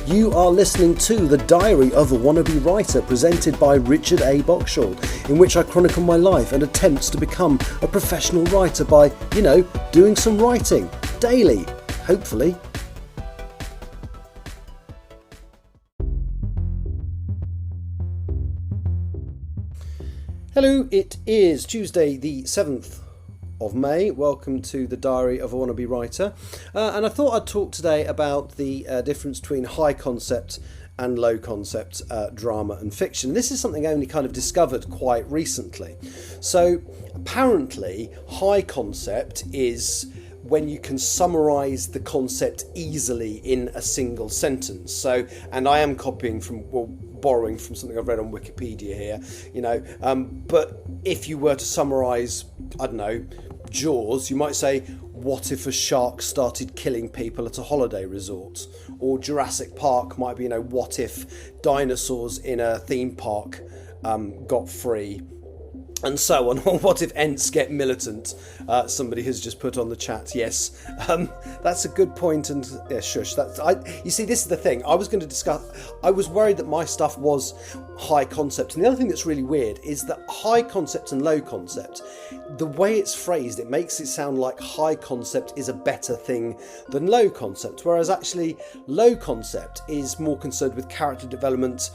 You are listening to The Diary of a Wannabe Writer, presented by Richard A. Boxshall, in which I chronicle my life and attempts to become a professional writer by, doing some writing daily, hopefully. Hello, it is Tuesday the 7th of May. Welcome to The Diary of a Wannabe Writer. And I thought I'd talk today about the difference between high concept and low concept drama and fiction. This is something I only kind of discovered quite recently. So apparently high concept is when you can summarise the concept easily in a single sentence. So, and I am borrowing from something I've read on Wikipedia here, but if you were to summarise, I don't know, Jaws, you might say, what if a shark started killing people at a holiday resort? Or Jurassic Park might be, what if dinosaurs in a theme park got free? And so on. Or what if Ents get militant? Somebody has just put on the chat. Yes, that's a good point. And yeah, shush. You see, this is the thing. I was worried that my stuff was high concept. And the other thing that's really weird is that high concept and low concept, the way it's phrased, it makes it sound like high concept is a better thing than low concept. Whereas actually low concept is more concerned with character development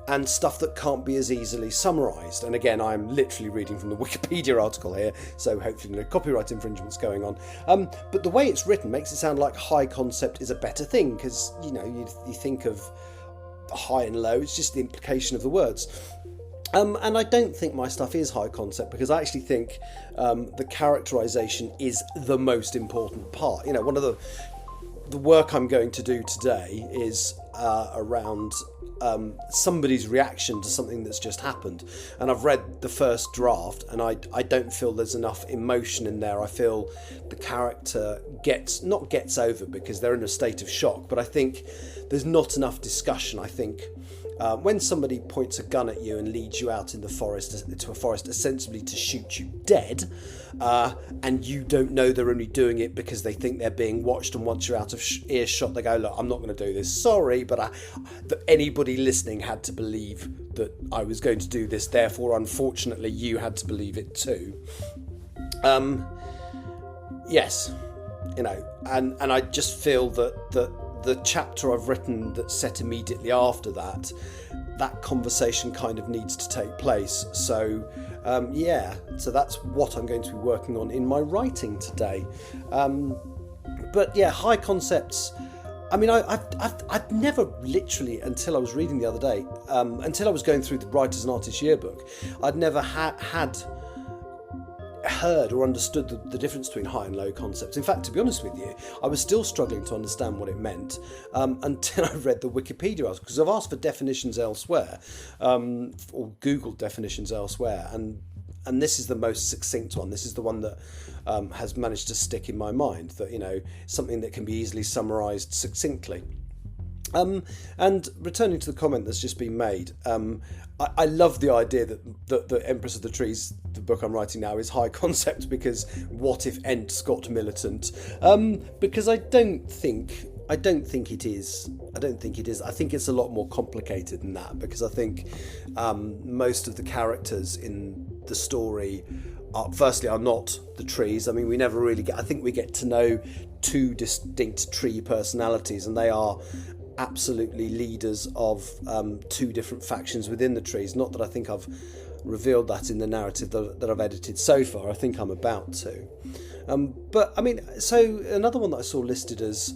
and stuff that can't be as easily summarised. And again, I'm literally reading from the Wikipedia article here, so hopefully no copyright infringements going on. But the way it's written makes it sound like high concept is a better thing, because, you think of high and low, it's just the implication of the words. And I don't think my stuff is high concept, because I actually think the characterisation is the most important part. One of the work I'm going to do today is around somebody's reaction to something that's just happened, and I've read the first draft, and I don't feel there's enough emotion in there. I feel the character gets over because they're in a state of shock, but I think there's not enough discussion. I think when somebody points a gun at you and leads you out in the forest to a forest ostensibly to shoot you dead, and you don't know they're only doing it because they think they're being watched, and once you're out of earshot they go, look, I'm not going to do this, sorry, but that anybody listening had to believe that I was going to do this, therefore unfortunately you had to believe it too. Yes, and I just feel that the chapter I've written that's set immediately after that conversation kind of needs to take place. So so that's what I'm going to be working on in my writing today. But yeah, high concepts. I mean, I've never literally, until I was reading the other day, until I was going through the Writers and Artists Yearbook, I'd never heard or understood the difference between high and low concepts. In fact, to be honest with you, I was still struggling to understand what it meant until I read the Wikipedia article, because I've asked for definitions elsewhere, or Googled definitions elsewhere, and this is the most succinct one. This is the one that has managed to stick in my mind, that something that can be easily summarised succinctly. And returning to the comment that's just been made, I love the idea that the Empress of the Trees, the book I'm writing now, is high concept, because what if Ents got militant? Because I don't think it is. I think it's a lot more complicated than that, because I think most of the characters in the story are not the trees. I mean, we never really I think we get to know two distinct tree personalities, and they are absolutely leaders of two different factions within the trees. Not that I think I've revealed that in the narrative that I've edited so far. I think I'm about to. But I mean, so another one that I saw listed as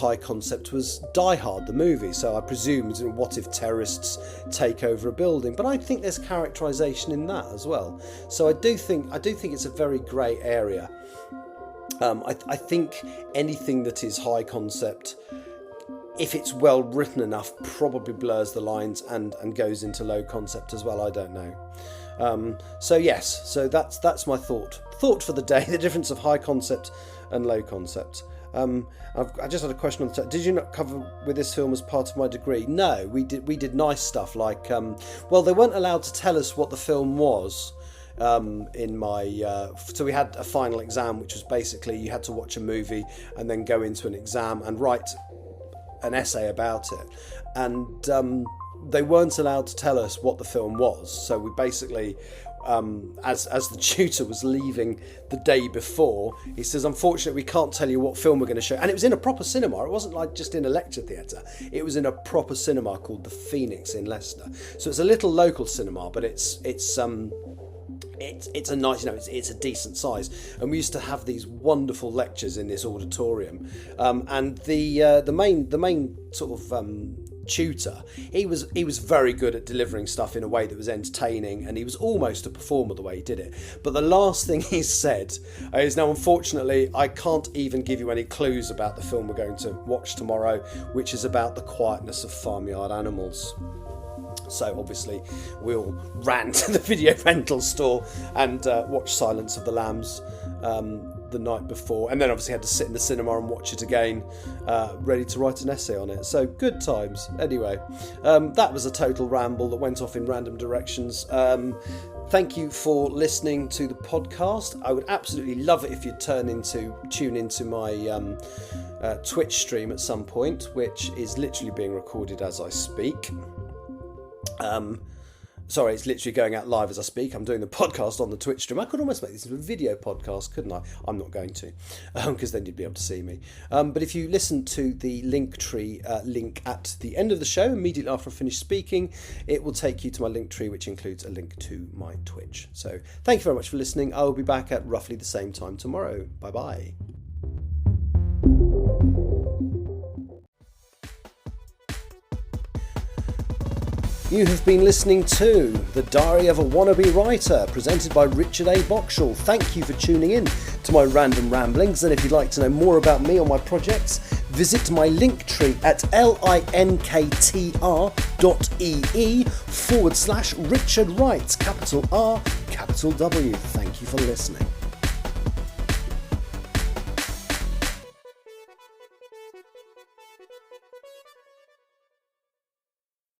high concept was Die Hard, the movie. So I presume, what if terrorists take over a building? But I think there's characterisation in that as well. So I do think it's a very grey area. I think anything that is high concept, if it's well written enough, probably blurs the lines and goes into low concept as well. I don't know. So yes, so that's my thought for the day: the difference of high concept and low concept. I just had a question on the chat. Did you not cover with this film as part of my degree? No, we did nice stuff like they weren't allowed to tell us what the film was. In my so we had a final exam, which was basically you had to watch a movie and then go into an exam and write an essay about it, and they weren't allowed to tell us what the film was. So we basically, as the tutor was leaving the day before, he says, unfortunately, we can't tell you what film we're going to show. And it was in a proper cinema. It wasn't like just in a lecture theatre. It was in a proper cinema called the Phoenix in Leicester. So it's a little local cinema, but it's a nice, it's a decent size, and we used to have these wonderful lectures in this auditorium. And the main sort of tutor, he was very good at delivering stuff in a way that was entertaining, and he was almost a performer the way he did it. But the last thing he said is, now unfortunately I can't even give you any clues about the film we're going to watch tomorrow, which is about the quietness of farmyard animals. So obviously we all ran to the video rental store and watched Silence of the Lambs the night before, and then obviously had to sit in the cinema and watch it again, ready to write an essay on it. So good times. Anyway, that was a total ramble that went off in random directions. Thank you for listening to the podcast. I would absolutely love it if you'd tune into my Twitch stream at some point, which is literally being recorded as I speak. Sorry, it's literally going out live as I speak. I'm doing the podcast on the Twitch stream. I could almost make this into a video podcast, couldn't I? I'm not going to, because then you'd be able to see me. But if you listen to the Linktree link at the end of the show, immediately after I finish speaking, it will take you to my Linktree, which includes a link to my Twitch. So thank you very much for listening. I will be back at roughly the same time tomorrow. Bye-bye. You have been listening to The Diary of a Wannabe Writer, presented by Richard A. Boxall. Thank you for tuning in to my random ramblings, and if you'd like to know more about me or my projects, visit my Linktree at linktr.ee/Richard Wright, capital R, capital W. Thank you for listening.